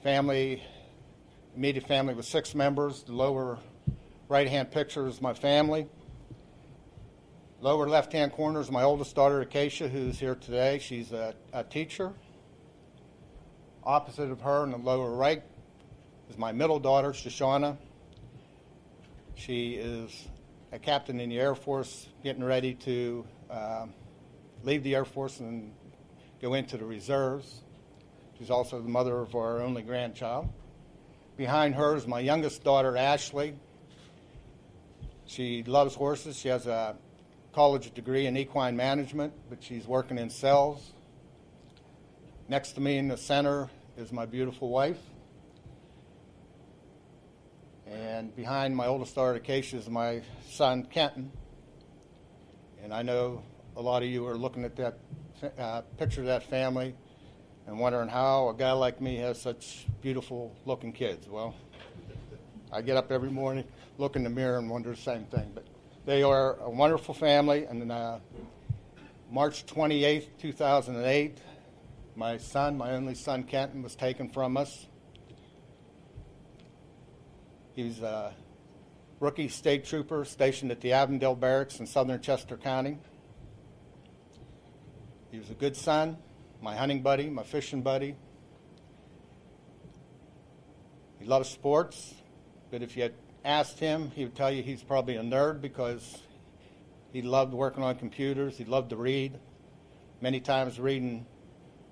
family, immediate family was 6 members. The lower right-hand picture is my family. Lower left-hand corner is my oldest daughter, Acacia, who's here today. She's a teacher. Opposite of her in the lower right is my middle daughter, Shoshana. She is a captain in the Air Force, getting ready to leave the Air Force and go into the reserves. She's also the mother of our only grandchild. Behind her is my youngest daughter, Ashley. She loves horses. She has a college degree in equine management, but she's working in sales. Next to me in the center is my beautiful wife. And behind my oldest daughter, Acacia, is my son, Kenton. And I know a lot of you are looking at that picture of that family and wondering how a guy like me has such beautiful-looking kids. Well, I get up every morning, look in the mirror, and wonder the same thing. But they are a wonderful family. And March 28th, 2008, my only son, Kenton, was taken from us. He was a rookie state trooper stationed at the Avondale Barracks in southern Chester County. He was a good son, my hunting buddy, my fishing buddy. He loves sports, but if you had asked him, he would tell you he's probably a nerd because he loved working on computers. He loved to read, many times reading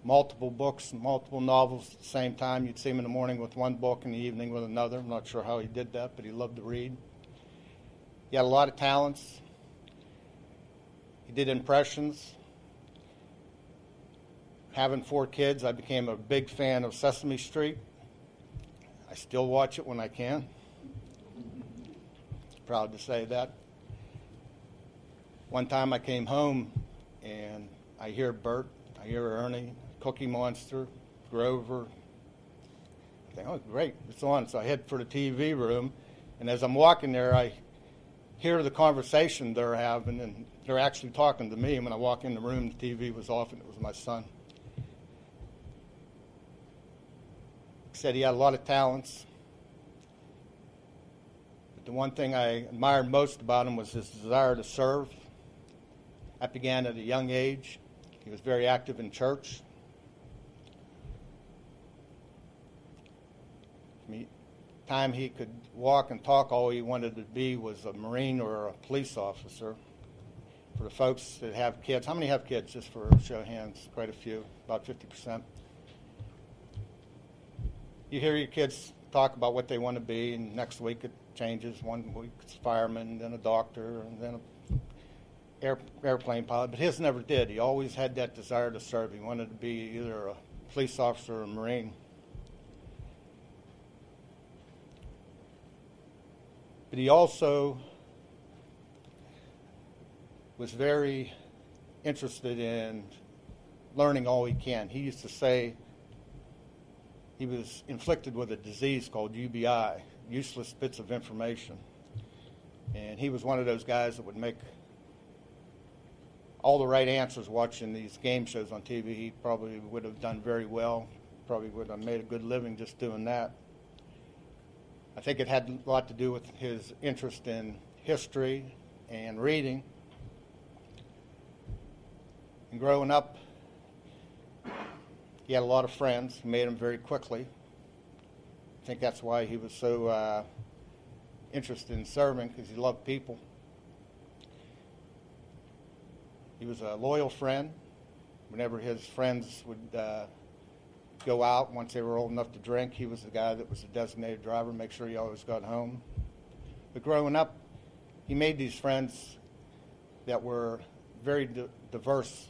multiple books and multiple novels at the same time. You'd see him in the morning with one book, in the evening with another. I'm not sure how he did that, but he loved to read. He had a lot of talents. He did impressions. Having 4 kids, I became a big fan of Sesame Street. I still watch it when I can. Proud to say that. One time I came home and I hear Bert, I hear Ernie, Cookie Monster, Grover. I think, oh, great, it's on. So I head for the TV room, and as I'm walking there, I hear the conversation they're having, and they're actually talking to me. And when I walk in the room, the TV was off, and it was my son. He said he had a lot of talents, but the one thing I admired most about him was his desire to serve. That began at a young age. He was very active in church. Time he could walk and talk, all he wanted to be was a Marine or a police officer. For the folks that have kids, how many have kids, just for a show of hands? Quite a few, about 50%. You hear your kids talk about what they want to be, and next week it changes. One week it's a fireman, then a doctor, and then an airplane pilot. But his never did. He always had that desire to serve. He wanted to be either a police officer or a Marine. But he also was very interested in learning all he can. He used to say he was inflicted with a disease called UBI, useless bits of information. And he was one of those guys that would make all the right answers watching these game shows on TV. He probably would have done very well, probably would have made a good living just doing that. I think it had a lot to do with his interest in history and reading. And growing up, he had a lot of friends. He made them very quickly. I think that's why he was so interested in serving, because he loved people. He was a loyal friend. Whenever his friends would go out, once they were old enough to drink, he was the guy that was the designated driver, make sure he always got home. But growing up, he made these friends that were very diverse.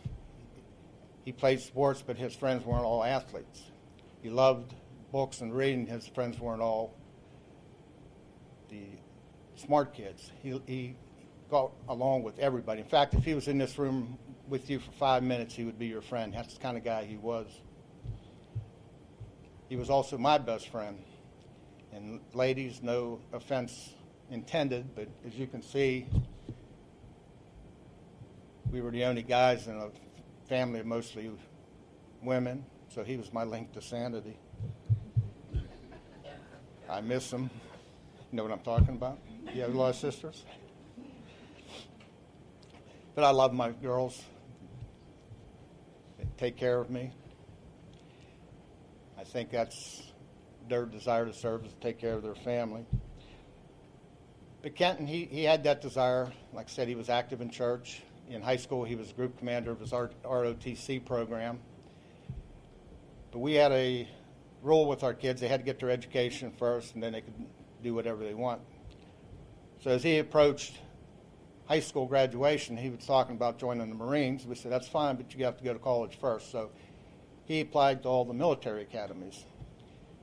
He played sports, but his friends weren't all athletes. He loved books and reading. His friends weren't all the smart kids. He got along with everybody. In fact, if he was in this room with you for 5 minutes, he would be your friend. That's the kind of guy he was. He was also my best friend. And ladies, no offense intended, but as you can see, we were the only guys in a family of mostly women, so he was my link to sanity. I miss them. You know what I'm talking about? You have a lot of sisters? But I love my girls. They take care of me. I think that's their desire to serve, is to take care of their family. But Kenton, he had that desire. Like I said, he was active in church. In high school, he was group commander of his ROTC program. But we had a rule with our kids. They had to get their education first, and then they could do whatever they want. So as he approached high school graduation, he was talking about joining the Marines. We said, that's fine, but you have to go to college first. So he applied to all the military academies.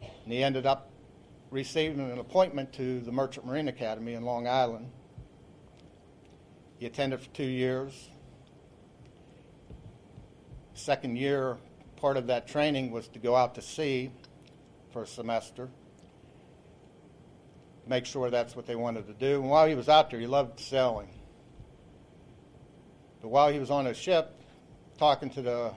And he ended up receiving an appointment to the Merchant Marine Academy in Long Island. He attended for 2 years. Second year, part of that training was to go out to sea for a semester, make sure that's what they wanted to do. And while he was out there, he loved sailing. But while he was on a ship, talking to the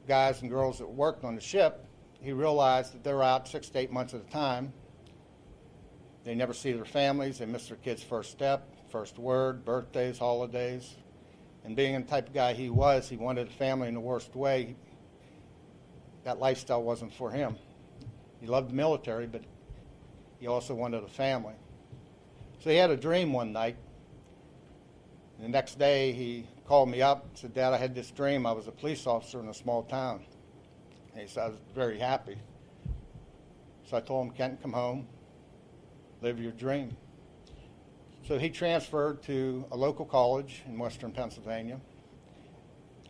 guys and girls that worked on the ship, he realized that they were out 6 to 8 months at a time. They never see their families. They miss their kids' first step, first word, birthdays, holidays. And being the type of guy he was, he wanted a family in the worst way. That lifestyle wasn't for him. He loved the military, but he also wanted a family. So he had a dream one night. The next day, he called me up and said, Dad, I had this dream. I was a police officer in a small town. And he said, I was very happy. So I told him, Kenton, come home, live your dream. So he transferred to a local college in western Pennsylvania.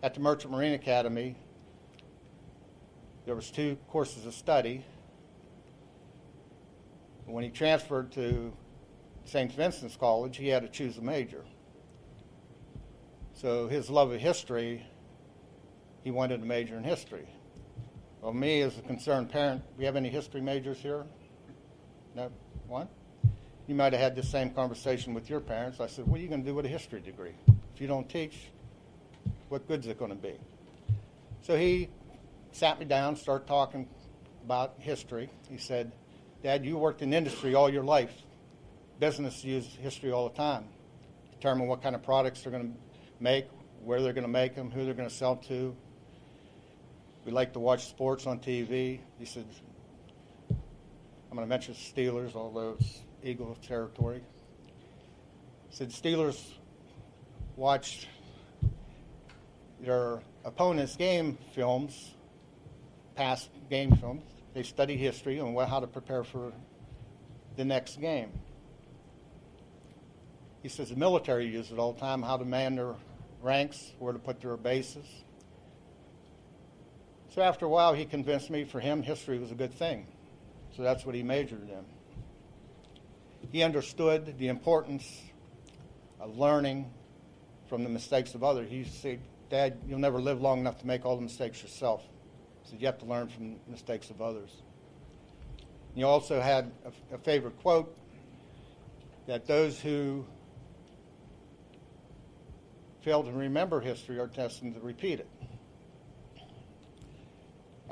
At the Merchant Marine Academy, there was 2 courses of study. When he transferred to St. Vincent's College, he had to choose a major. So his love of history, he wanted to major in history. Well, me as a concerned parent, do we have any history majors here? No? One? You might have had the same conversation with your parents. I said, what are you going to do with a history degree? If you don't teach, what good is it going to be? So he sat me down, started talking about history. He said, Dad, you worked in industry all your life. Business use history all the time. Determine what kind of products they're going to make, where they're going to make them, who they're going to sell to. We like to watch sports on TV. He said, I'm going to mention the Steelers, although it's Eagle territory. He said, Steelers watched their opponents' game films, past game films. They study history and how to prepare for the next game. He says the military uses it all the time, how to man their ranks, where to put their bases. So after a while, he convinced me for him history was a good thing. So that's what he majored in. He understood the importance of learning from the mistakes of others. He said, Dad, you'll never live long enough to make all the mistakes yourself. He said, you have to learn from the mistakes of others. He also had a favorite quote that those who fail to remember history are destined to repeat it.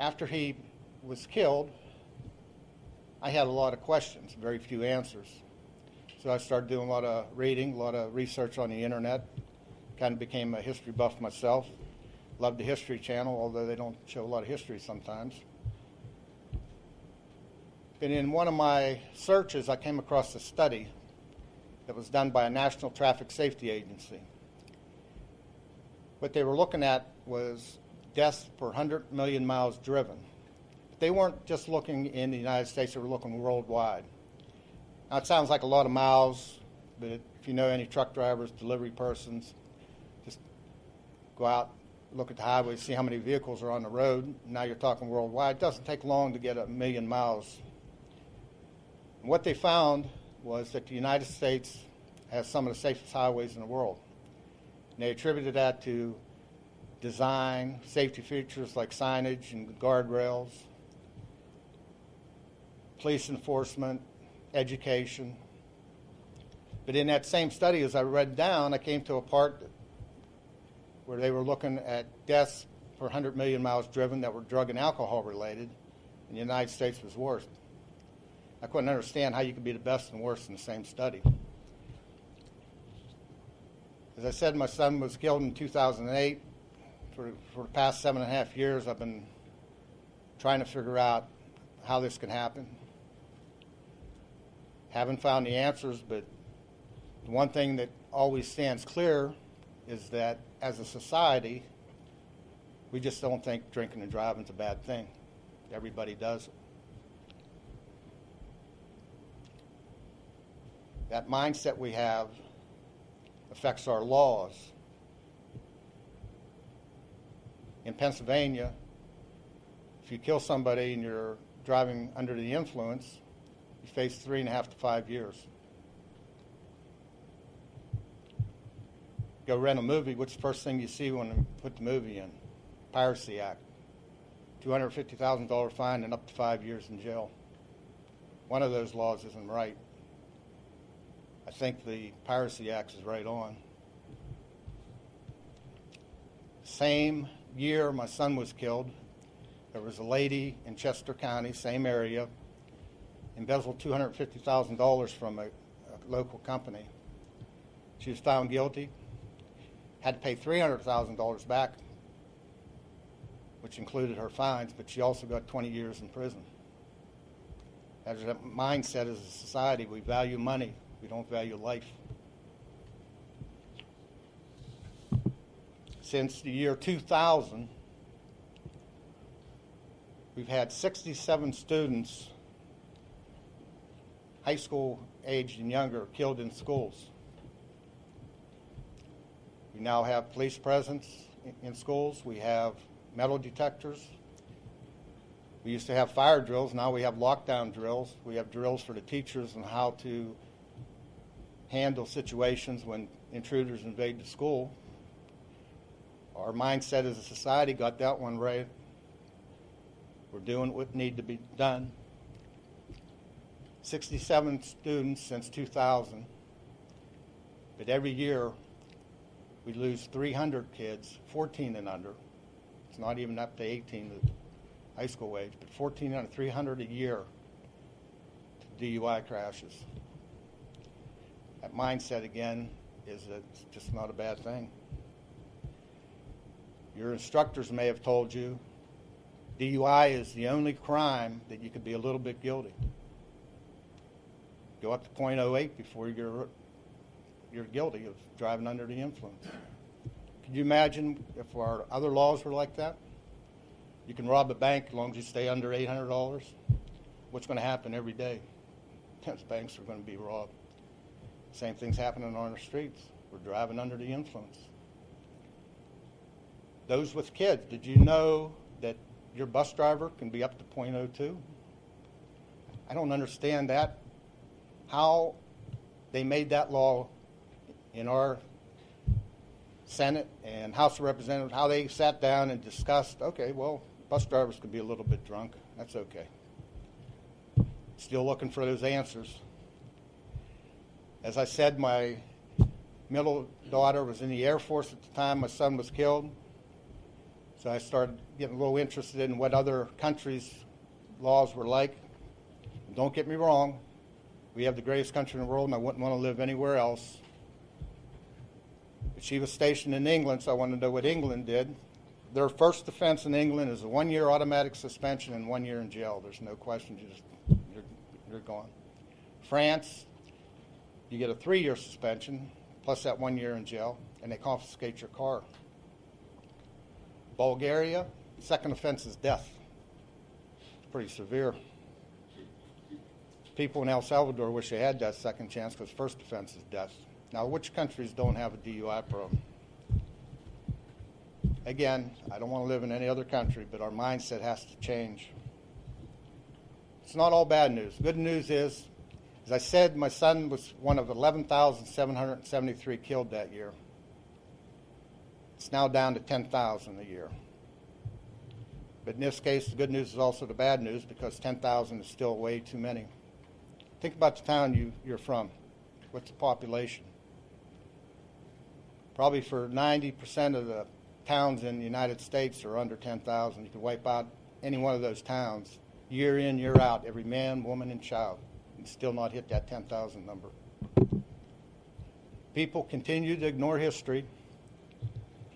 After he was killed, I had a lot of questions, very few answers. So I started doing a lot of reading, a lot of research on the internet. Kind of became a history buff myself. Loved the History Channel, although they don't show a lot of history sometimes. And in one of my searches, I came across a study that was done by a National Traffic Safety Agency. What they were looking at was deaths per 100 million miles driven. But they weren't just looking in the United States, they were looking worldwide. Now, it sounds like a lot of miles, but if you know any truck drivers, delivery persons, just go out, look at the highway, see how many vehicles are on the road. Now you're talking worldwide. It doesn't take long to get 1 million miles. And what they found was that the United States has some of the safest highways in the world. And they attributed that to design, safety features like signage and guardrails, police enforcement, education. But in that same study, as I read down, I came to a part where they were looking at deaths per 100 million miles driven that were drug and alcohol related, and the United States was worse. I couldn't understand how you could be the best and worst in the same study. As I said, my son was killed in 2008. For the past 7.5 years, I've been trying to figure out how this can happen. Haven't found the answers, but the one thing that always stands clear is that as a society, we just don't think drinking and driving is a bad thing. Everybody does it. That mindset we have affects our laws. In Pennsylvania, if you kill somebody and you're driving under the influence, you face 3.5 to 5 years. Go rent a movie, what's the first thing you see when you put the movie in? Piracy Act. $250,000 fine and up to 5 years in jail. One of those laws isn't right. I think the Piracy Act is right on. Same year my son was killed, there was a lady in Chester County, same area, embezzled $250,000 from a local company. She was found guilty, had to pay $300,000 back, which included her fines, but she also got 20 years in prison. As a mindset as a society, we value money, we don't value life. Since the year 2000, we've had 67 students, high school aged and younger, killed in schools. We now have police presence in schools. We have metal detectors. We used to have fire drills. Now we have lockdown drills. We have drills for the teachers on how to handle situations when intruders invade the school. Our mindset as a society got that one right. We're doing what needs to be done. 67 students since 2000. But every year we lose 300 kids, 14 and under. It's not even up to 18, the high school age, but 14 and 300 a year to DUI crashes. That mindset, again, is that it's just not a bad thing. Your instructors may have told you DUI is the only crime that you could be a little bit guilty. Go up to .08 before you're guilty of driving under the influence. Could you imagine if our other laws were like that? You can rob a bank as long as you stay under $800. What's going to happen every day? Those banks are going to be robbed. Same thing's happening on our streets. We're driving under the influence. Those with kids, did you know that your bus driver can be up to .02? I don't understand that. How they made that law in our Senate and House of Representatives, how they sat down and discussed, okay, well, bus drivers could be a little bit drunk. That's okay. Still looking for those answers. As I said, my middle daughter was in the Air Force at the time my son was killed. So I started getting a little interested in what other countries' laws were like. And don't get me wrong, we have the greatest country in the world and I wouldn't want to live anywhere else. But she was stationed in England, so I wanted to know what England did. Their first offense in England is a 1-year automatic suspension and 1 year in jail. There's no question, you're gone. France, you get a 3-year suspension plus that 1 year in jail, and they confiscate your car. Bulgaria, second offense is death. It's pretty severe. People in El Salvador wish they had that second chance because first offense is death. Now, which countries don't have a DUI problem? Again, I don't want to live in any other country, but our mindset has to change. It's not all bad news. Good news is, as I said, my son was one of 11,773 killed that year. It's now down to 10,000 a year. But in this case, the good news is also the bad news because 10,000 is still way too many. Think about the town you're from. What's the population? Probably for 90% of the towns in the United States are under 10,000. You could wipe out any one of those towns year in, year out, every man, woman, and child. and still not hit that 10,000 number. People continue to ignore history,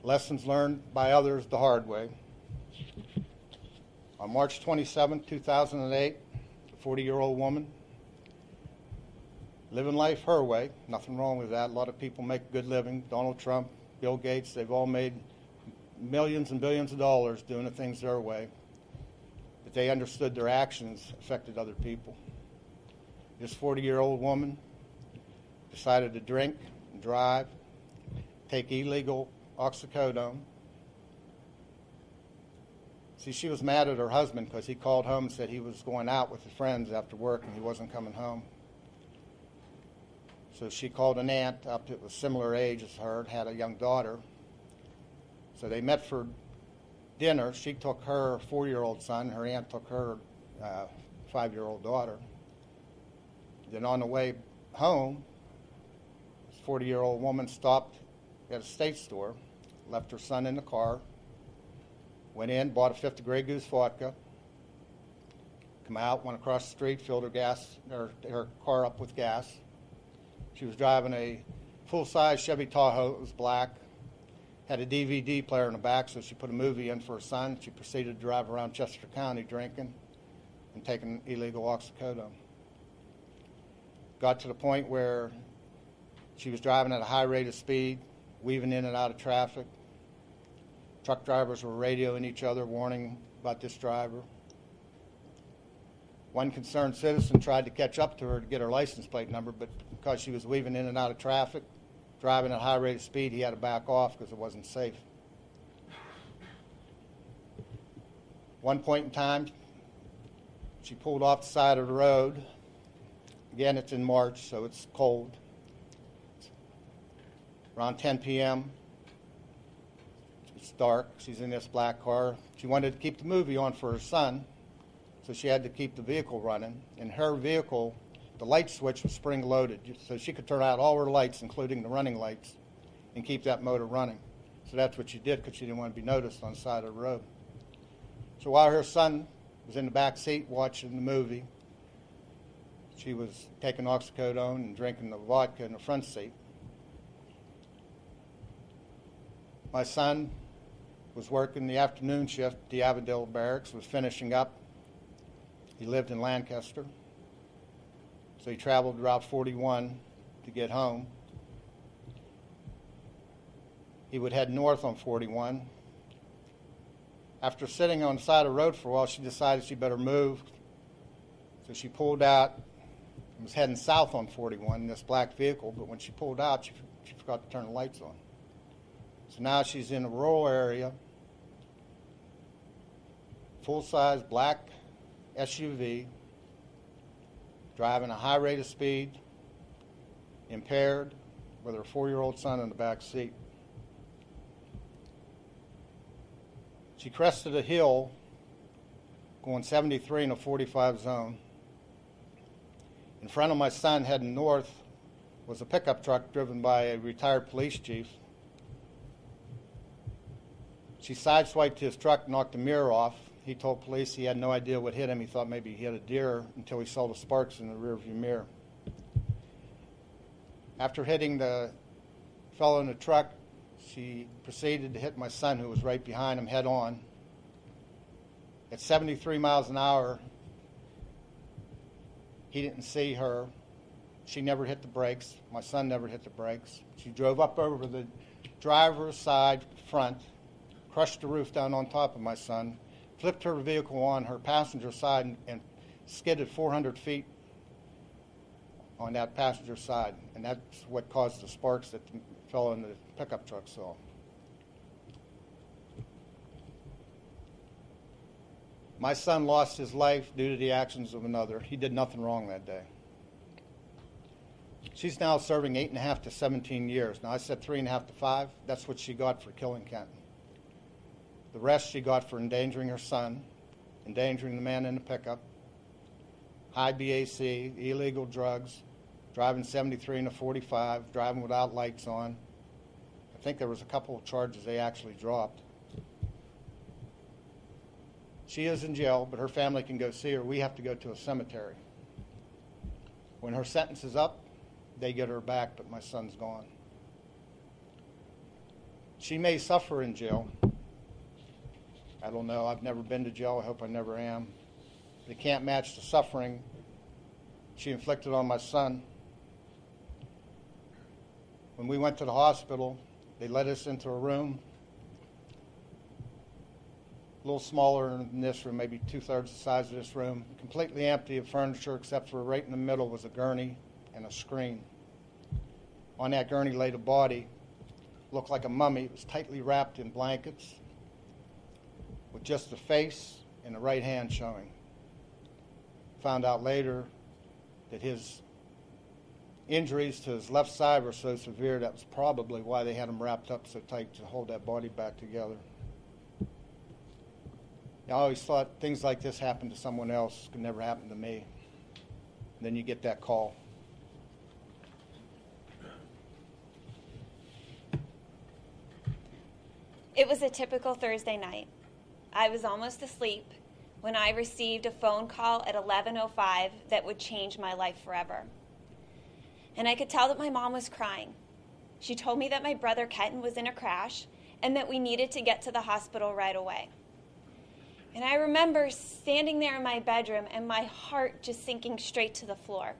lessons learned by others the hard way. On March 27, 2008, a 40-year-old woman, living life her way, nothing wrong with that. A lot of people make a good living. Donald Trump, Bill Gates, they've all made millions and billions of dollars doing the things their way. But they understood their actions affected other people. This 40-year-old woman decided to drink and drive, take illegal oxycodone. See, she was mad at her husband because he called home and said he was going out with his friends after work and he wasn't coming home. So she called an aunt up that was similar age as her, had a young daughter. So they met for dinner. She took her 4-year-old son. Her aunt took her 5-year-old daughter. Then on the way home, this 40-year-old woman stopped at a state store, left her son in the car, went in, bought a fifth of Grey Goose vodka, come out, went across the street, filled her car up with gas. She was driving a full-size Chevy Tahoe. It was black, had a DVD player in the back, so she put a movie in for her son. She proceeded to drive around Chester County drinking and taking illegal oxycodone. Got to the point where she was driving at a high rate of speed, weaving in and out of traffic. Truck drivers were radioing each other, warning about this driver. One concerned citizen tried to catch up to her to get her license plate number, but because she was weaving in and out of traffic, driving at a high rate of speed, he had to back off because it wasn't safe. One point in time, she pulled off the side of the road. Again, it's in March, so it's cold. Around 10 p.m., it's dark. She's in this black car. She wanted to keep the movie on for her son, so she had to keep the vehicle running. In her vehicle, the light switch was spring-loaded, so she could turn out all her lights, including the running lights, and keep that motor running. So that's what she did because she didn't want to be noticed on the side of the road. So while her son was in the back seat watching the movie, she was taking oxycodone and drinking the vodka in the front seat. My son was working the afternoon shift at the Avondale Barracks, was finishing up. He lived in Lancaster, so he traveled Route 41 to get home. He would head north on 41. After sitting on the side of the road for a while, she decided she better move, so she pulled out and was heading south on 41 in this black vehicle, but when she pulled out, she forgot to turn the lights on. So now she's in a rural area, full-size black SUV, driving a high rate of speed, impaired, with her 4-year-old son in the back seat. She crested a hill going 73 in a 45 zone. In front of my son heading north was a pickup truck driven by a retired police chief. She sideswiped his truck, knocked the mirror off. He told police he had no idea what hit him. He thought maybe he hit a deer until he saw the sparks in the rearview mirror. After hitting the fellow in the truck, she proceeded to hit my son, who was right behind him, head on. At 73 miles an hour, he didn't see her. She never hit the brakes. My son never hit the brakes. She drove up over the driver's side front, crushed the roof down on top of my son, flipped her vehicle on her passenger side, and skidded 400 feet on that passenger side. And that's what caused the sparks that the fellow in the pickup truck saw. My son lost his life due to the actions of another. He did nothing wrong that day. She's now serving 8.5 to 17 years. Now, I said 3.5 to 5. That's what she got for killing Kenton. The rest she got for endangering her son, endangering the man in the pickup, high BAC, illegal drugs, driving 73 in a 45, driving without lights on. I think there was a couple of charges they actually dropped. She is in jail, but her family can go see her. We have to go to a cemetery. When her sentence is up, they get her back, but my son's gone. She may suffer in jail. I don't know. I've never been to jail. I hope I never am. They can't match the suffering she inflicted on my son. When we went to the hospital, they let us into a room, a little smaller than this room, maybe 2/3 the size of this room, completely empty of furniture except for right in the middle was a gurney and a screen. On that gurney laid a body, looked like a mummy. It was tightly wrapped in blankets with just the face and the right hand showing. Found out later that his injuries to his left side were so severe that was probably why they had him wrapped up so tight to hold that body back together. I always thought things like this happened to someone else, could never happen to me. And then you get that call. It was a typical Thursday night. I was almost asleep when I received a phone call at 11:05 that would change my life forever. And I could tell that my mom was crying. She told me that my brother Kenton was in a crash and that we needed to get to the hospital right away. And I remember standing there in my bedroom and my heart just sinking straight to the floor.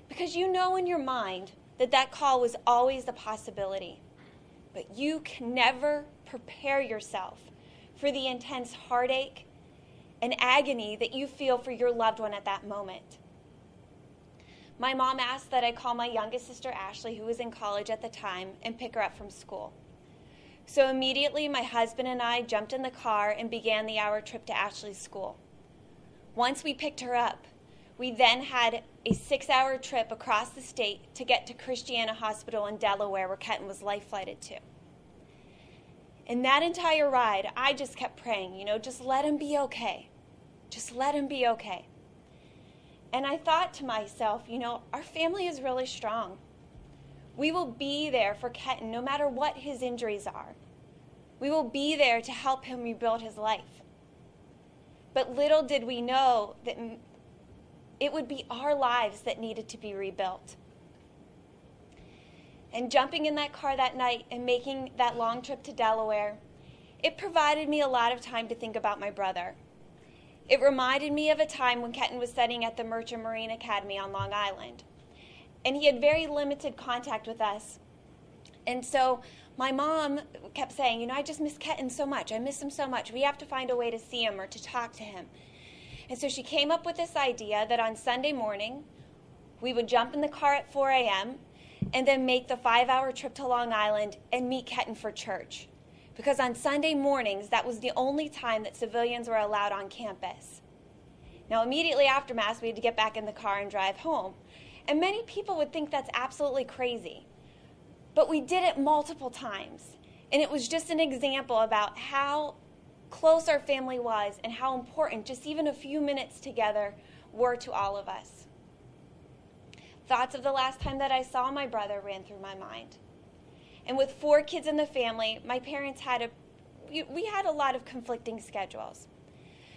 Because you know in your mind that that call was always a possibility. But you can never prepare yourself for the intense heartache and agony that you feel for your loved one at that moment. My mom asked that I call my youngest sister, Ashley, who was in college at the time, and pick her up from school. So immediately, my husband and I jumped in the car and began the hour trip to Ashley's school. Once we picked her up, we then had a 6-hour trip across the state to get to Christiana Hospital in Delaware, where Kenton was life-flighted to. In that entire ride, I just kept praying, just let him be okay. Just let him be okay. And I thought to myself, our family is really strong. We will be there for Kenton no matter what his injuries are. We will be there to help him rebuild his life. But little did we know that it would be our lives that needed to be rebuilt. And jumping in that car that night and making that long trip to Delaware, it provided me a lot of time to think about my brother. It reminded me of a time when Kenton was studying at the Merchant Marine Academy on Long Island. And he had very limited contact with us. And so my mom kept saying, I just miss Kenton so much. I miss him so much. We have to find a way to see him or to talk to him. And so she came up with this idea that on Sunday morning, we would jump in the car at 4 a.m. and then make the 5-hour trip to Long Island and meet Kenton for church. Because on Sunday mornings, that was the only time that civilians were allowed on campus. Now, immediately after Mass, we had to get back in the car and drive home. And many people would think that's absolutely crazy. But we did it multiple times. And it was just an example about how close our family was and how important just even a few minutes together were to all of us. Thoughts of the last time that I saw my brother ran through my mind. And with 4 kids in the family, my parents we had a lot of conflicting schedules.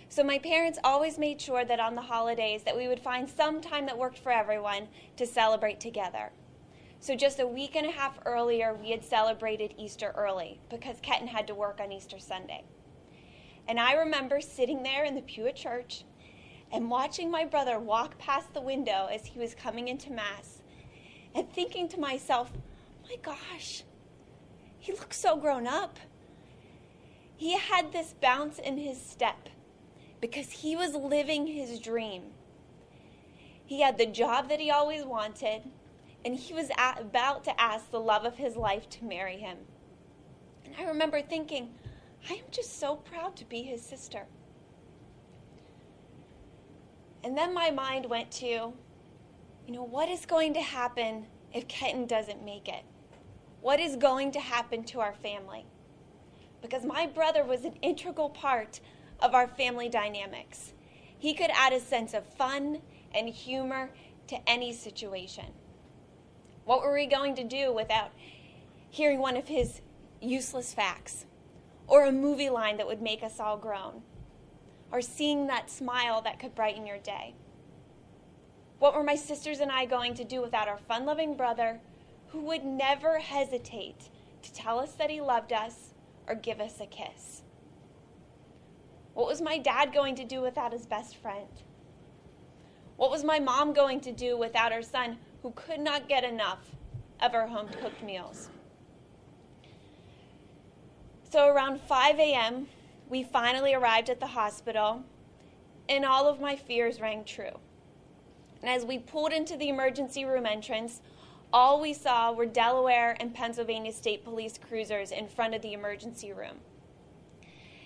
So my parents always made sure that on the holidays that we would find some time that worked for everyone to celebrate together. So just a week and a half earlier, we had celebrated Easter early because Kenton had to work on Easter Sunday. And I remember sitting there in the pew at church and watching my brother walk past the window as he was coming into Mass and thinking to myself, my gosh, he looks so grown up. He had this bounce in his step because he was living his dream. He had the job that he always wanted, and he was about to ask the love of his life to marry him. And I remember thinking, I am just so proud to be his sister. And then my mind went to, what is going to happen if Kenton doesn't make it? What is going to happen to our family? Because my brother was an integral part of our family dynamics. He could add a sense of fun and humor to any situation. What were we going to do without hearing one of his useless facts, or a movie line that would make us all groan, or seeing that smile that could brighten your day? What were my sisters and I going to do without our fun-loving brother who would never hesitate to tell us that he loved us or give us a kiss? What was my dad going to do without his best friend? What was my mom going to do without her son who could not get enough of our home-cooked meals? So around 5 a.m., we finally arrived at the hospital, and all of my fears rang true. And as we pulled into the emergency room entrance, all we saw were Delaware and Pennsylvania State Police cruisers in front of the emergency room.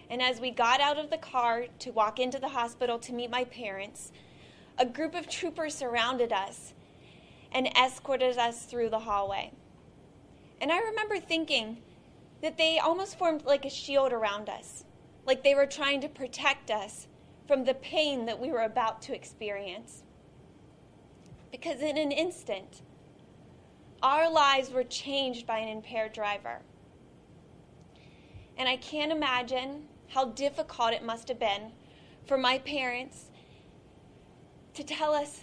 And as we got out of the car to walk into the hospital to meet my parents, a group of troopers surrounded us and escorted us through the hallway. And I remember thinking that they almost formed like a shield around us, like they were trying to protect us from the pain that we were about to experience. Because in an instant, our lives were changed by an impaired driver. And I can't imagine how difficult it must have been for my parents to tell us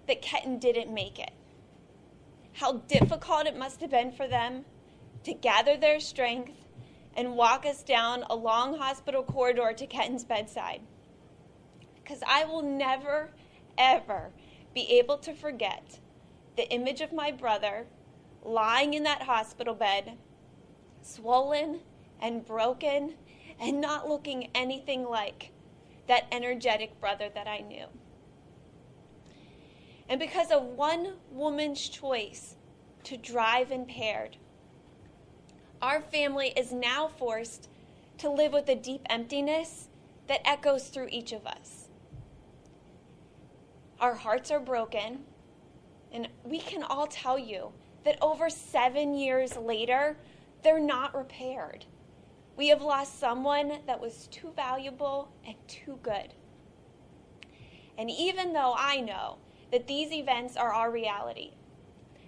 that Ketten didn't make it. How difficult it must have been for them to gather their strength and walk us down a long hospital corridor to Ketten's bedside. Because I will never, ever be able to forget the image of my brother lying in that hospital bed, swollen and broken and not looking anything like that energetic brother that I knew. And because of one woman's choice to drive impaired, our family is now forced to live with a deep emptiness that echoes through each of us. Our hearts are broken, and we can all tell you that over 7 years later, they're not repaired. We have lost someone that was too valuable and too good. And even though I know that these events are our reality,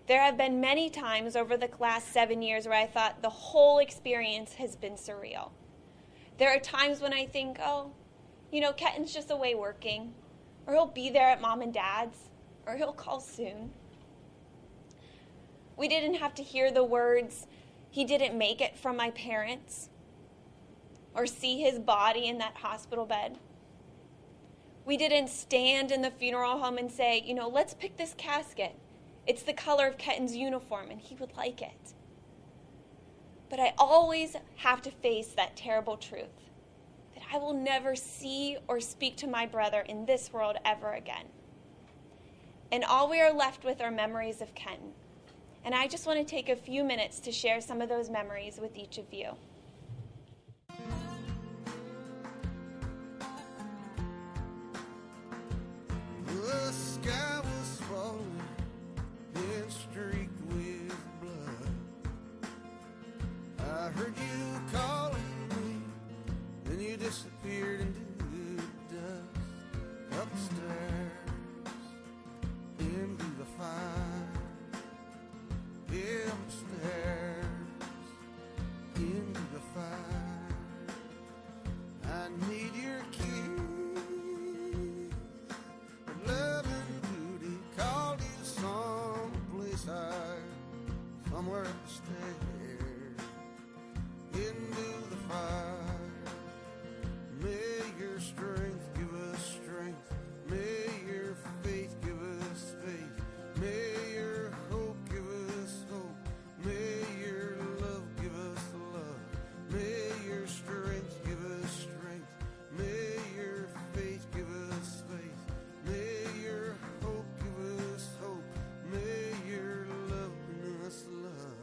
there have been many times over the last 7 years where I thought the whole experience has been surreal. There are times when I think, oh, Ketten's just away working, or he'll be there at mom and dad's, or he'll call soon. We didn't have to hear the words, "He didn't make it," from my parents, or see his body in that hospital bed. We didn't stand in the funeral home and say, let's pick this casket. It's the color of Ketten's uniform, and he would like it. But I always have to face that terrible truth, that I will never see or speak to my brother in this world ever again. And all we are left with are memories of Kenton. And I just want to take a few minutes to share some of those memories with each of you. The sky was falling and streaked with blood. I heard you calling me, then you disappeared into the dust. Upstairs, into the fire. Upstairs, into the fire. I need your kiss. Love and duty called you someplace high, somewhere upstairs, into the fire. May your strength give us strength. May your faith give us faith. May your hope give us hope. May your love give us love. May your strength give us strength. May your faith give us faith. May your hope give us hope. May your love bring us love.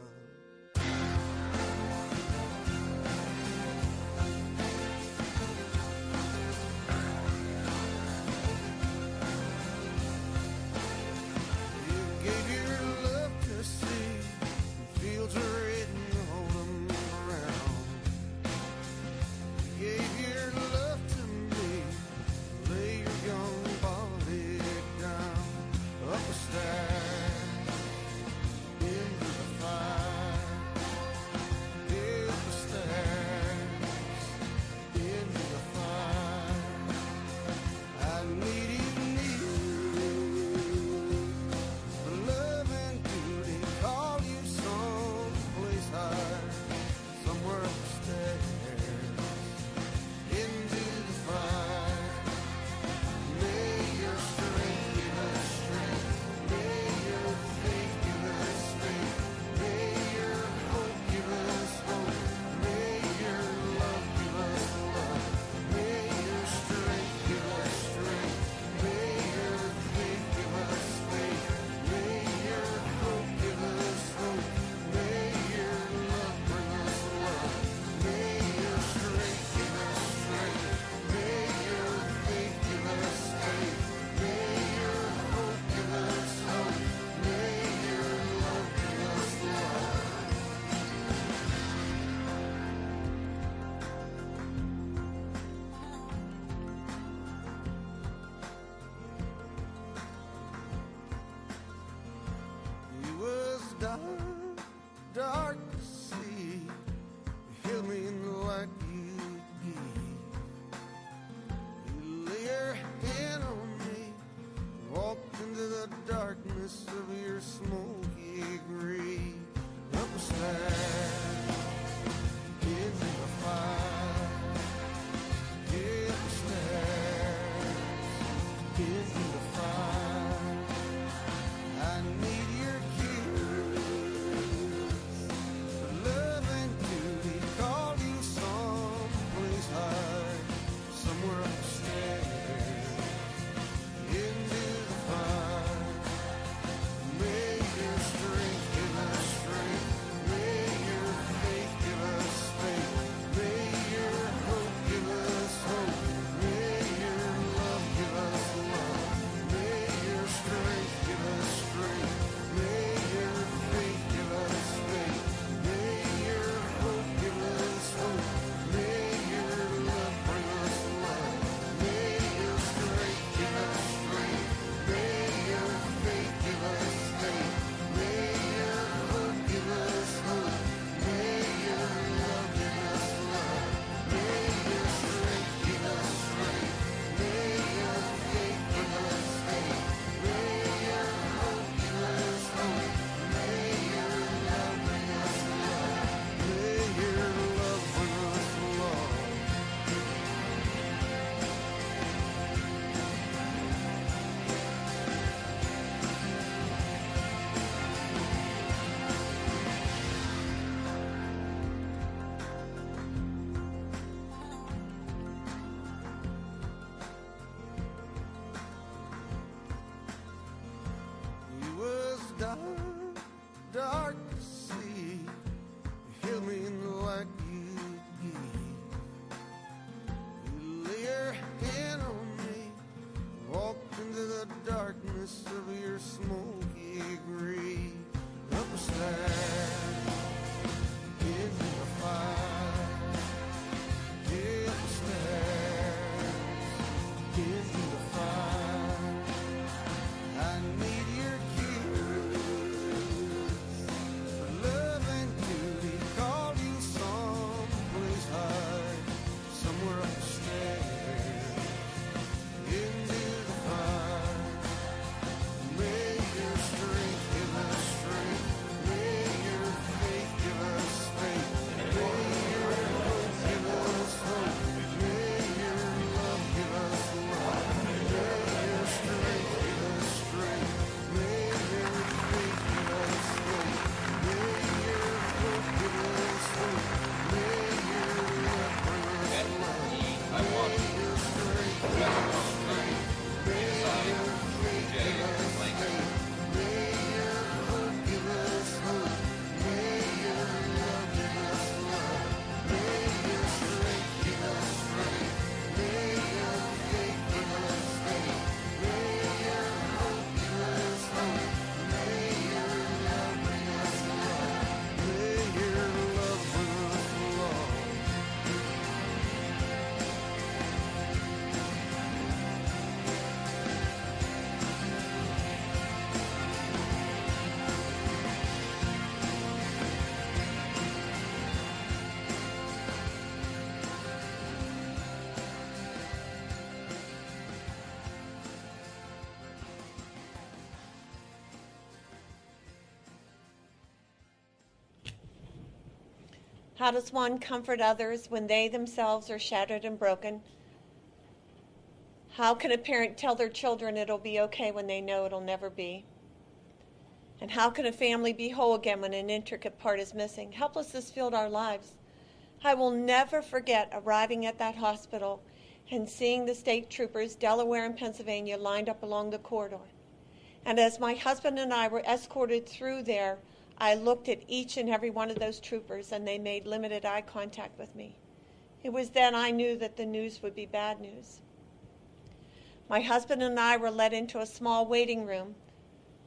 the darkness of your smoky grave. Up the stairs, into the fire. Yeah, up the stairs, into the fire. I need your kiss, for love and duty call you someplace high, somewhere up the stairs, into the fire. May your strength give us strength, may your faith give us faith, may your hope give us hope, may your love give us love, may your strength give us strength, may your faith give us faith, may your hope give us hope, may your love bring us love, may your strength give us strength, may your faith give us faith, may your hope give us hope, may your love give us love, may your strength give us strength, may your faith give us faith, may your hope give us hope, may your love bring us love, may your love bring us love. It was dark, dark to see. You held me in the light you gave. You lay your hand on me, walked into the darkness of your smoky grave. Up the stairs, into the fire. Yeah, up the stairs, into the fire. I need your kiss, for love and duty call you someplace high, somewhere up the stairs, into the fire. May your strength give us strength, may your faith give us faith, may your hope give us hope, may your love give us love, may your strength give us strength, may your faith give us faith, may your hope give us hope, may your love bring us love, may your strength give us strength, may your faith give us faith, may your hope give us hope, may your love give us love, may your strength give us strength, may your faith give us faith, may your hope give us hope, may your love bring us love, may your love bring us love. How does one comfort others when they themselves are shattered and broken? How can a parent tell their children it'll be okay when they know it'll never be? And how can a family be whole again when an intricate part is missing? Helplessness filled our lives. I will never forget arriving at that hospital and seeing the state troopers, Delaware and Pennsylvania, lined up along the corridor. And as my husband and I were escorted through there, I looked at each and every one of those troopers, and they made limited eye contact with me. It was then I knew that the news would be bad news. My husband and I were led into a small waiting room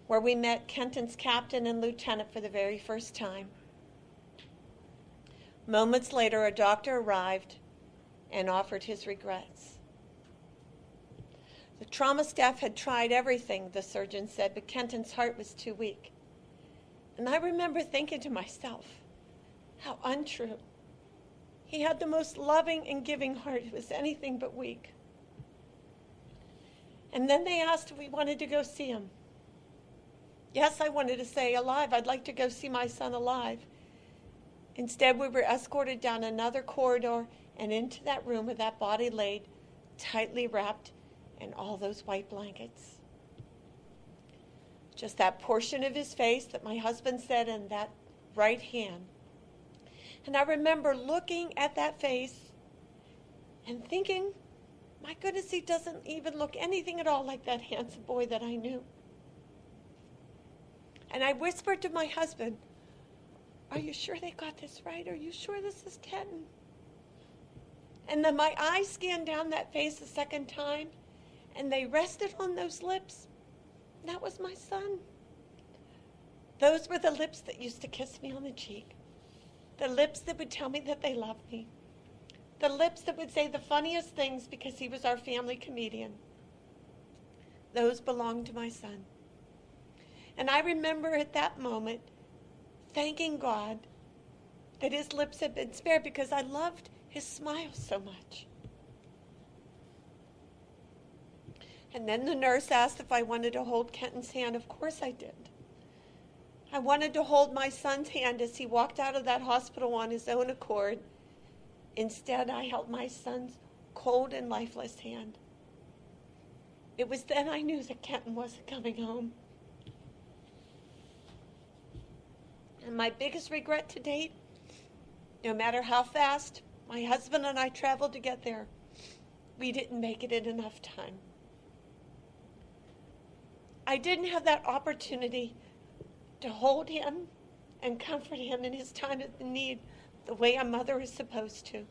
where we met Kenton's captain and lieutenant for the very first time. Moments later, a doctor arrived and offered his regrets. The trauma staff had tried everything, the surgeon said, but Kenton's heart was too weak. And I remember thinking to myself, how untrue. He had the most loving and giving heart. It was anything but weak. And then they asked if we wanted to go see him. Yes, I wanted to say alive. I'd like to go see my son alive. Instead, we were escorted down another corridor and into that room where that body laid, tightly wrapped in all those white blankets. Just that portion of his face that my husband said in that right hand. And I remember looking at that face and thinking, my goodness, he doesn't even look anything at all like that handsome boy that I knew. And I whispered to my husband, are you sure they got this right? Are you sure this is Kenton? And then my eyes scanned down that face a second time, and they rested on those lips. That was my son. Those were the lips that used to kiss me on the cheek. The lips that would tell me that they loved me. The lips that would say the funniest things because he was our family comedian. Those belonged to my son. And I remember at that moment thanking God that his lips had been spared because I loved his smile so much. And then the nurse asked if I wanted to hold Kenton's hand. Of course I did. I wanted to hold my son's hand as he walked out of that hospital on his own accord. Instead, I held my son's cold and lifeless hand. It was then I knew that Kenton wasn't coming home. And my biggest regret to date, no matter how fast my husband and I traveled to get there, we didn't make it in enough time. I didn't have that opportunity to hold him and comfort him in his time of need the way a mother is supposed to.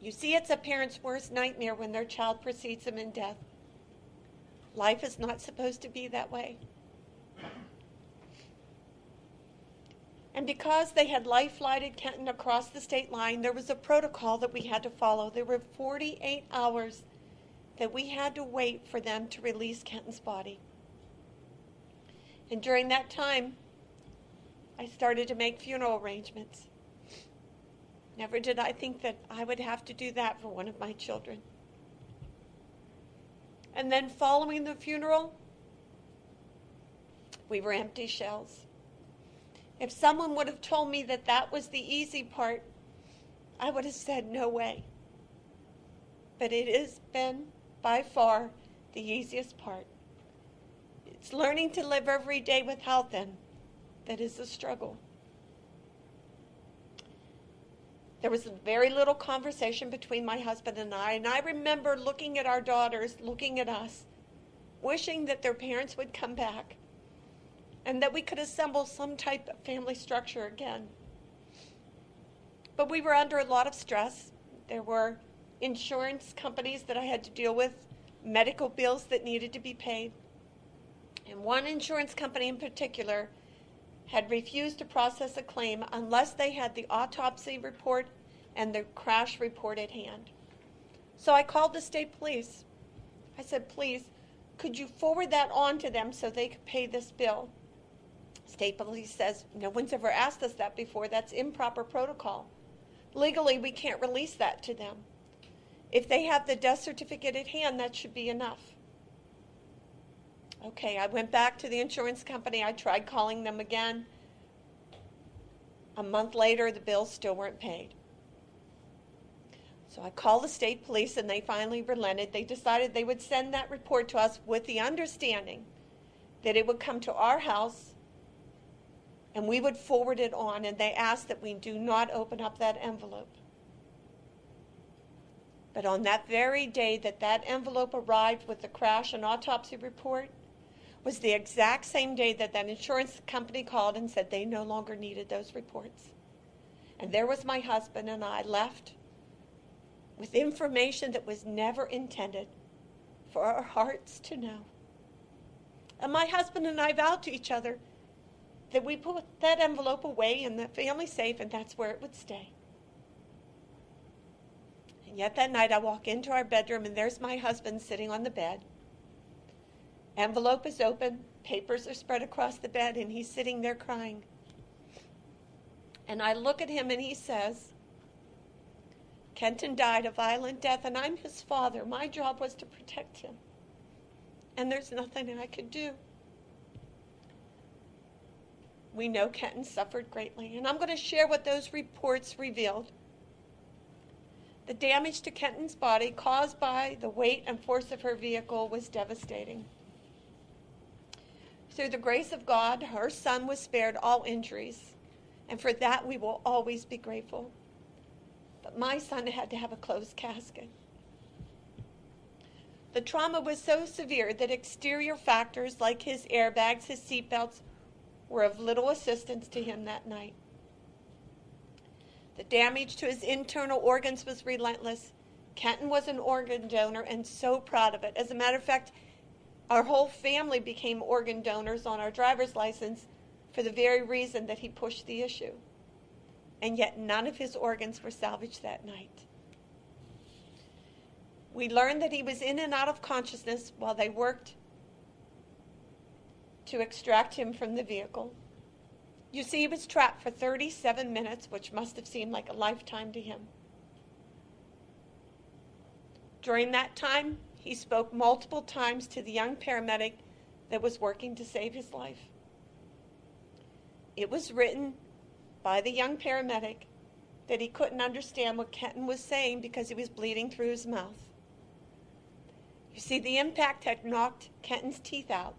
You see, it's a parent's worst nightmare when their child precedes them in death. Life is not supposed to be that way. And because they had life-flighted Kenton across the state line, there was a protocol that we had to follow. There were 48 hours that we had to wait for them to release Kenton's body. And during that time, I started to make funeral arrangements. Never did I think that I would have to do that for one of my children. And then following the funeral, we were empty shells. If someone would have told me that that was the easy part, I would have said no way. But it has been, by far, the easiest part. It's learning to live every day without them that is the struggle. There was very little conversation between my husband and I remember looking at our daughters, looking at us, wishing that their parents would come back and that we could assemble some type of family structure again. But we were under a lot of stress. There were insurance companies that I had to deal with, medical bills that needed to be paid. And one insurance company in particular had refused to process a claim unless they had the autopsy report and the crash report at hand. So I called the state police. I said, please, could you forward that on to them so they could pay this bill? State police says, no one's ever asked us that before. That's improper protocol. Legally, we can't release that to them. If they have the death certificate at hand, that should be enough. Okay, I went back to the insurance company. I tried calling them again. A month later, the bills still weren't paid. So I called the state police, and they finally relented. They decided they would send that report to us with the understanding that it would come to our house and we would forward it on, and they asked that we do not open up that envelope. But on that very day that that envelope arrived with the crash and autopsy report was the exact same day that that insurance company called and said they no longer needed those reports. And there was my husband and I left with information that was never intended for our hearts to know. And my husband and I vowed to each other that we put that envelope away in the family safe, and that's where it would stay. And yet that night I walk into our bedroom, and there's my husband sitting on the bed. Envelope is open, papers are spread across the bed, and he's sitting there crying. And I look at him and he says, Kenton died a violent death, and I'm his father. My job was to protect him. and there's nothing I could do. We know Kenton suffered greatly, and I'm going to share what those reports revealed. The damage to Kenton's body caused by the weight and force of her vehicle was devastating. Through the grace of God, her son was spared all injuries, and for that we will always be grateful. But my son had to have a closed casket. The trauma was so severe that exterior factors like his airbags, his seatbelts, were of little assistance to him that night. The damage to his internal organs was relentless. Kenton was an organ donor and so proud of it. As a matter of fact, our whole family became organ donors on our driver's license for the very reason that he pushed the issue. And yet none of his organs were salvaged that night. We learned that he was in and out of consciousness while they worked to extract him from the vehicle. You see, he was trapped for 37 minutes, which must have seemed like a lifetime to him. During that time, he spoke multiple times to the young paramedic that was working to save his life. It was written by the young paramedic that he couldn't understand what Kenton was saying because he was bleeding through his mouth. You see, the impact had knocked Kenton's teeth out,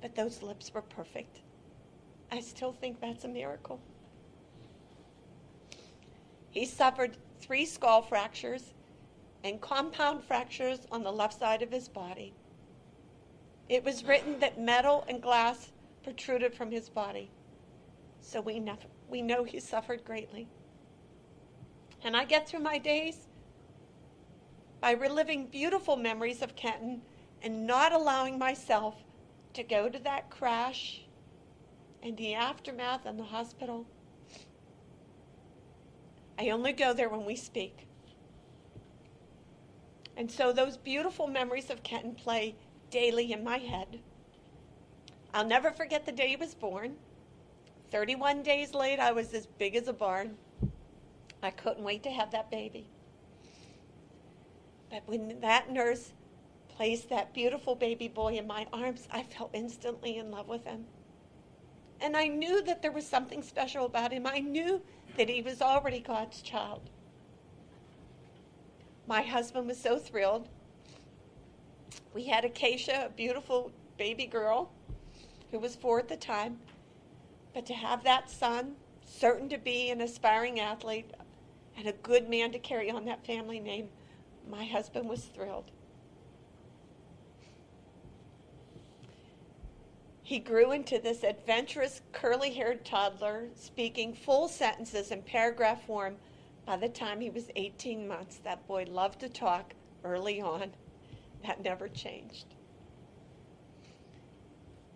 but those lips were perfect. I still think that's a miracle. He suffered 3 skull fractures and compound fractures on the left side of his body. It was written that metal and glass protruded from his body, so we know he suffered greatly. And I get through my days by reliving beautiful memories of Kenton and not allowing myself to go to that crash and the aftermath in the hospital. I only go there when we speak. And so those beautiful memories of Kenton play daily in my head. I'll never forget the day he was born. 31 days late, I was as big as a barn. I couldn't wait to have that baby. But when that nurse placed that beautiful baby boy in my arms, I fell instantly in love with him. And I knew that there was something special about him. I knew that he was already God's child. My husband was so thrilled. We had Acacia, a beautiful baby girl who was 4 at the time. But to have that son, certain to be an aspiring athlete and a good man to carry on that family name, my husband was thrilled. He grew into this adventurous, curly-haired toddler, speaking full sentences in paragraph form by the time he was 18 months. That boy loved to talk early on. That never changed.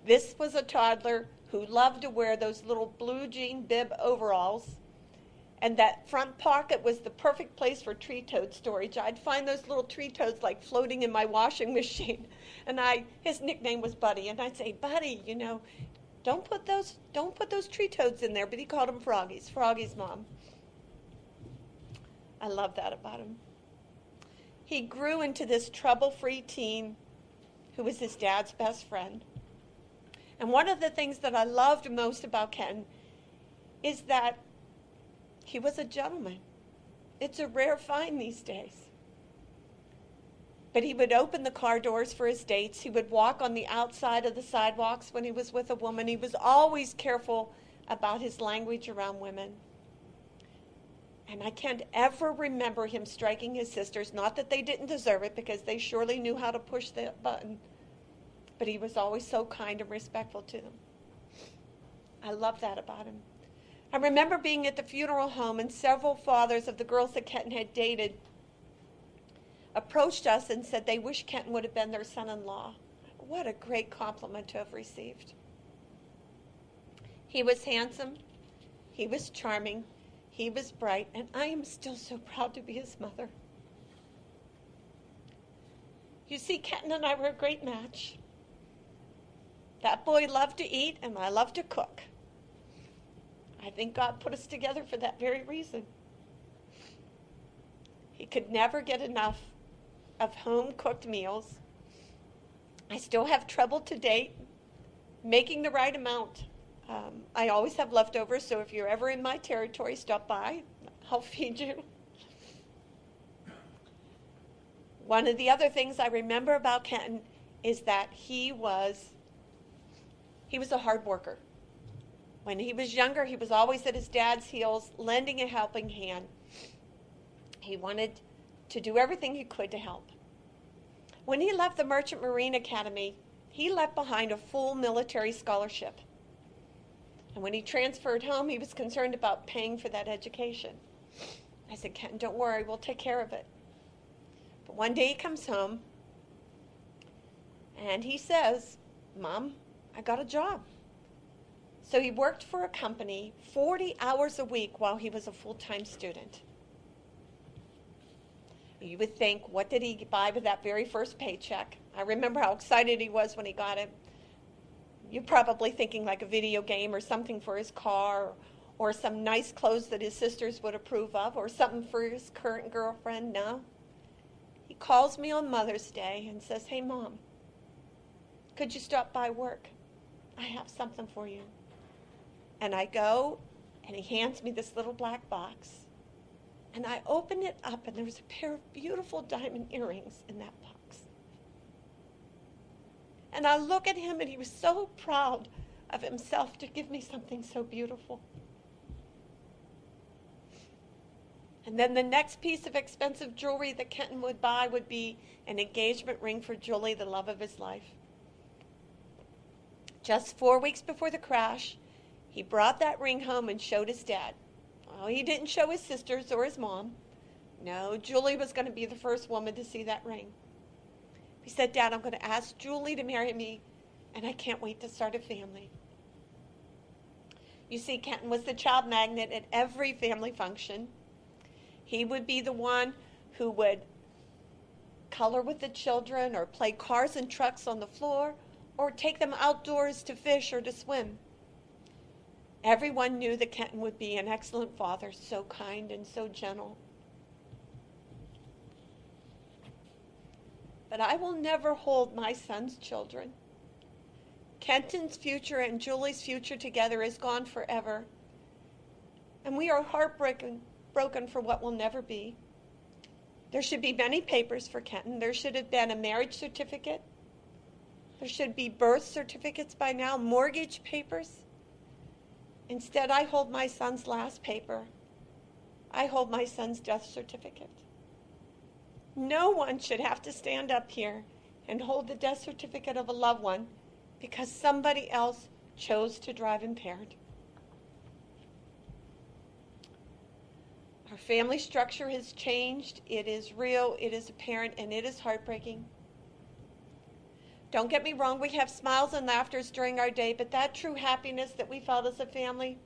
This was a toddler who loved to wear those little blue jean bib overalls, and that front pocket was the perfect place for tree toad storage. I'd find those little tree toads like floating in my washing machine, and his nickname was Buddy, and I'd say, Buddy, don't put those tree toads in there, but he called them Froggies, Froggy's mom. I love that about him. He grew into this trouble-free teen who was his dad's best friend. And one of the things that I loved most about Ken is that he was a gentleman. It's a rare find these days. But he would open the car doors for his dates. He would walk on the outside of the sidewalks when he was with a woman. He was always careful about his language around women. And I can't ever remember him striking his sisters. Not that they didn't deserve it, because they surely knew how to push that button. But he was always so kind and respectful to them. I love that about him. I remember being at the funeral home, and several fathers of the girls that Kenton had dated approached us and said they wish Kenton would have been their son-in-law. What a great compliment to have received. He was handsome. He was charming. He was bright. And I am still so proud to be his mother. You see, Kenton and I were a great match. That boy loved to eat, and I loved to cook. I think God put us together for that very reason. He could never get enough of home-cooked meals, I still have trouble to date making the right amount. I always have leftovers, so if you're ever in my territory, stop by. I'll feed you. One of the other things I remember about Kenton is that he was a hard worker. When he was younger, he was always at his dad's heels, lending a helping hand. He wanted to do everything he could to help. When he left the Merchant Marine Academy, he left behind a full military scholarship. And when he transferred home, he was concerned about paying for that education. I said, Kenton, don't worry, we'll take care of it. But one day he comes home, and he says, Mom, I got a job. So he worked for a company 40 hours a week while he was a full-time student. You would think, what did he buy with that very first paycheck? I remember how excited he was when he got it. You're probably thinking like a video game or something for his car, or some nice clothes that his sisters would approve of, or something for his current girlfriend. No. He calls me on Mother's Day and says, hey, Mom, could you stop by work? I have something for you. And I go, and he hands me this little black box. And I open it up, and there was a pair of beautiful diamond earrings in that box. And I look at him, and he was so proud of himself to give me something so beautiful. And then the next piece of expensive jewelry that Kenton would buy would be an engagement ring for Julie, the love of his life. Just 4 weeks before the crash, he brought that ring home and showed his dad. Well, he didn't show his sisters or his mom. No, Julie was going to be the first woman to see that ring. He said, Dad, I'm going to ask Julie to marry me, and I can't wait to start a family. You see, Kenton was the child magnet at every family function. He would be the one who would color with the children, or play cars and trucks on the floor, or take them outdoors to fish or to swim. Everyone knew that Kenton would be an excellent father, so kind and so gentle. But I will never hold my son's children. Kenton's future and Julie's future together is gone forever. And we are heartbroken for what will never be. There should be many papers for Kenton. There should have been a marriage certificate. There should be birth certificates by now, mortgage papers. Instead, I hold my son's last paper. I hold my son's death certificate. No one should have to stand up here and hold the death certificate of a loved one because somebody else chose to drive impaired. Our family structure has changed. It is real, it is apparent, and it is heartbreaking. Don't get me wrong, we have smiles and laughters during our day, but that true happiness that we felt as a family,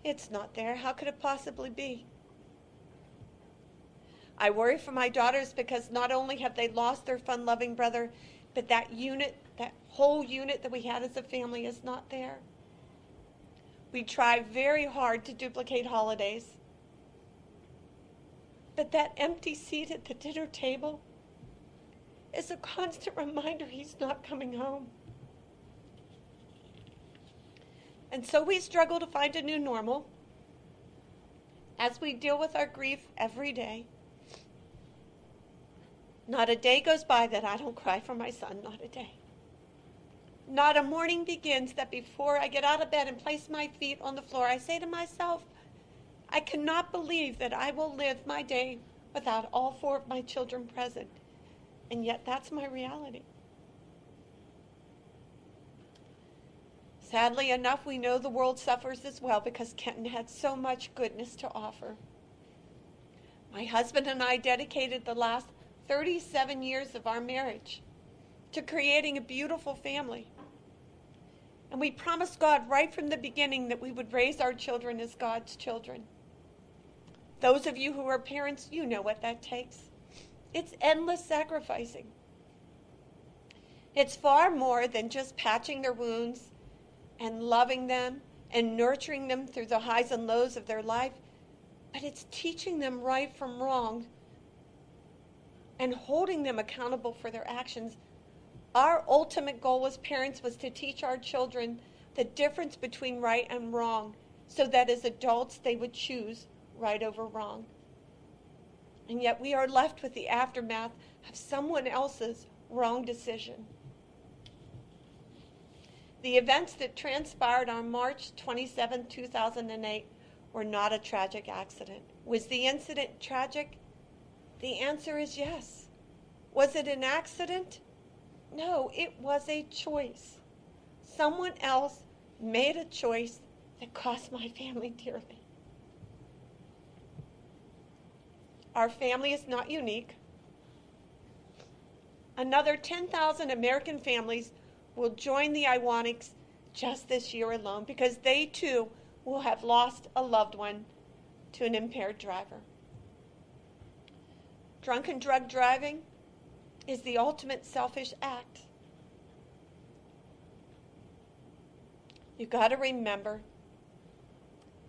it's not there. How could it possibly be? I worry for my daughters because not only have they lost their fun-loving brother, but that whole unit that we had as a family is not there. We try very hard to duplicate holidays, but that empty seat at the dinner table is a constant reminder he's not coming home. And so we struggle to find a new normal as we deal with our grief every day. Not a day goes by that I don't cry for my son, not a day. Not a morning begins that before I get out of bed and place my feet on the floor, I say to myself, I cannot believe that I will live my day without all four of my children present. And yet that's my reality. Sadly enough, we know the world suffers as well because Kenton had so much goodness to offer. My husband and I dedicated the last 37 years of our marriage to creating a beautiful family. And we promised God right from the beginning that we would raise our children as God's children. Those of you who are parents, you know what that takes. It's endless sacrificing. It's far more than just patching their wounds and loving them and nurturing them through the highs and lows of their life, but it's teaching them right from wrong and holding them accountable for their actions, Our ultimate goal as parents was to teach our children the difference between right and wrong, so that as adults they would choose right over wrong. And yet we are left with the aftermath of someone else's wrong decision. The events that transpired on March 27, 2008 were not a tragic accident. Was the incident tragic? The answer is yes. Was it an accident? No, it was a choice. Someone else made a choice that cost my family dearly. Our family is not unique. Another 10,000 American families will join the Iwanics just this year alone because they too will have lost a loved one to an impaired driver. Drunken drug driving is the ultimate selfish act. You've got to remember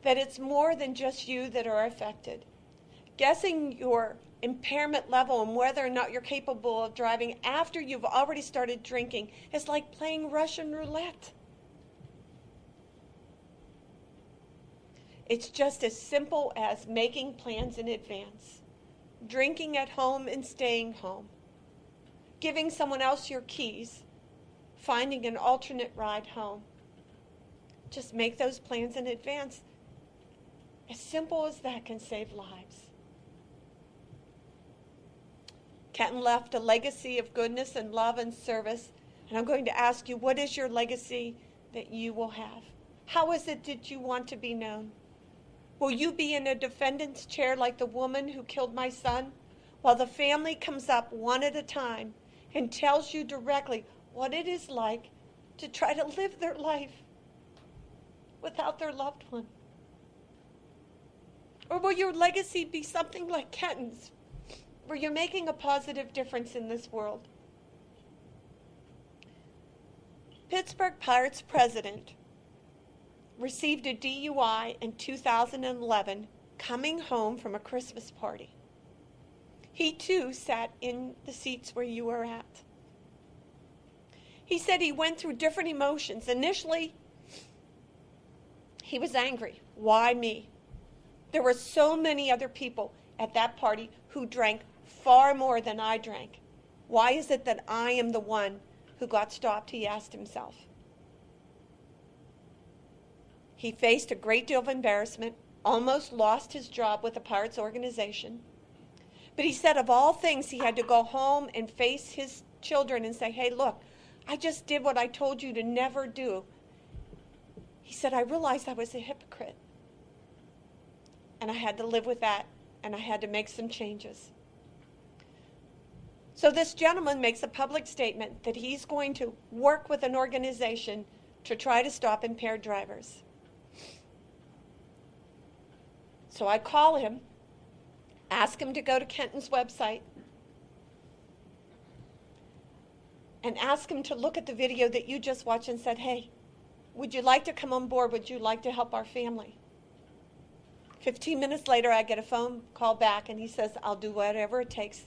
that it's more than just you that are affected. Guessing your impairment level and whether or not you're capable of driving after you've already started drinking is like playing Russian roulette. It's just as simple as making plans in advance, drinking at home and staying home, giving someone else your keys, finding an alternate ride home. Just make those plans in advance. As simple as that can save lives. Kenton left a legacy of goodness and love and service, and I'm going to ask you, what is your legacy that you will have? How is it that you want to be known? Will you be in a defendant's chair like the woman who killed my son, while the family comes up one at a time and tells you directly what it is like to try to live their life without their loved one? Or will your legacy be something like Kenton's, where you're making a positive difference in this world? Pittsburgh Pirates president received a DUI in 2011 coming home from a Christmas party. He too sat in the seats where you were at. He said he went through different emotions. Initially, he was angry. Why me? There were so many other people at that party who drank far more than I drank. Why is it that I am the one who got stopped? He asked himself. He faced a great deal of embarrassment, almost lost his job with the Pirates organization. But he said of all things, he had to go home and face his children and say, hey, look, I just did what I told you to never do. He said, I realized I was a hypocrite. And I had to live with that, and I had to make some changes. So this gentleman makes a public statement that he's going to work with an organization to try to stop impaired drivers. So I call him, ask him to go to Kenton's website, and ask him to look at the video that you just watched and said, hey, would you like to come on board? Would you like to help our family? 15 minutes later, I get a phone call back, and he says, I'll do whatever it takes.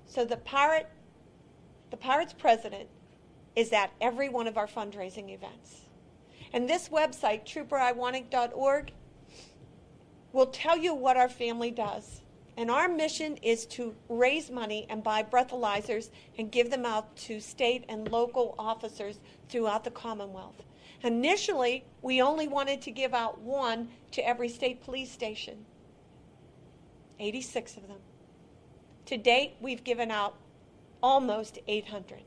So the Pirates president is at every one of our fundraising events. And this website, trooperiwanic.org, will tell you what our family does. And our mission is to raise money and buy breathalyzers and give them out to state and local officers throughout the Commonwealth. Initially, we only wanted to give out one to every state police station, 86 of them. To date, we've given out almost 800,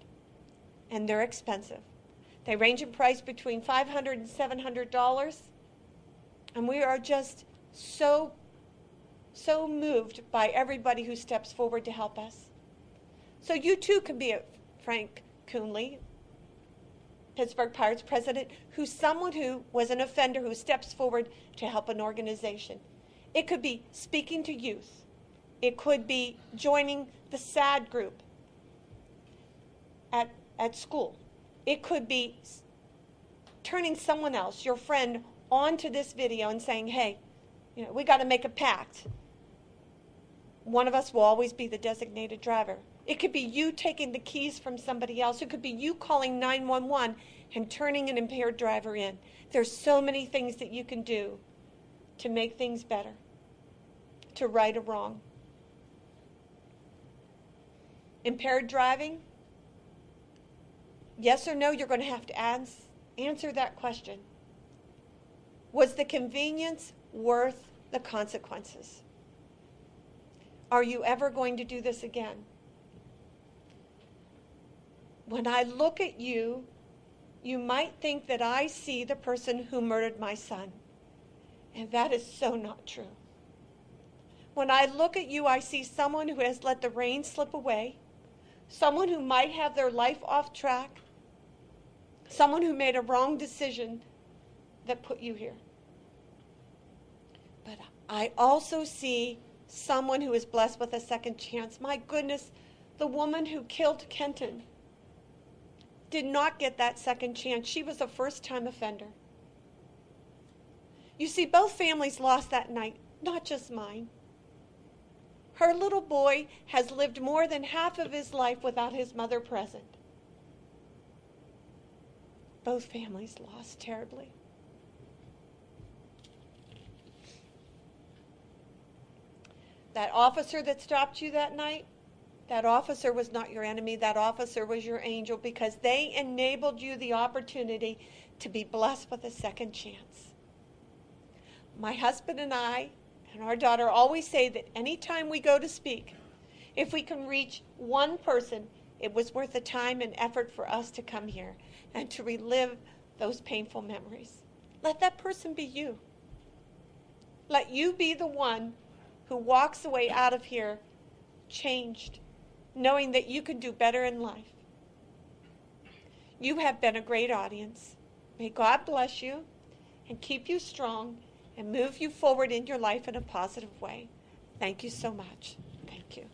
and they're expensive. They range in price between $500 and $700, and we are just so moved by everybody who steps forward to help us. So you too can be a Frank Coonley, Pittsburgh Pirates president, who's someone who was an offender who steps forward to help an organization. It could be speaking to youth. It could be joining the SAD group at school. It could be turning someone else, your friend, onto this video and saying, hey, we got to make a pact. One of us will always be the designated driver. It could be you taking the keys from somebody else. It could be you calling 911 and turning an impaired driver in. There's so many things that you can do to make things better, to right a wrong. Impaired driving? Yes or no, you're going to have to answer that question. Was the convenience worth the consequences? Are you ever going to do this again? When I look at you, you might think that I see the person who murdered my son. And that is so not true. When I look at you, I see someone who has let the reins slip away, someone who might have their life off track, someone who made a wrong decision that put you here. But I also see someone who is blessed with a second chance. My goodness, the woman who killed Kenton did not get that second chance. She was a first-time offender. You see, both families lost that night, not just mine. Her little boy has lived more than half of his life without his mother present. Both families lost terribly. That officer that stopped you that night, that officer was not your enemy. That officer was your angel, because they enabled you the opportunity to be blessed with a second chance. My husband and I and our daughter always say that anytime we go to speak, if we can reach one person, it was worth the time and effort for us to come here and to relive those painful memories. Let that person be you. Let you be the one who walks away out of here changed, knowing that you can do better in life. You have been a great audience. May God bless you and keep you strong and move you forward in your life in a positive way. Thank you so much. Thank you.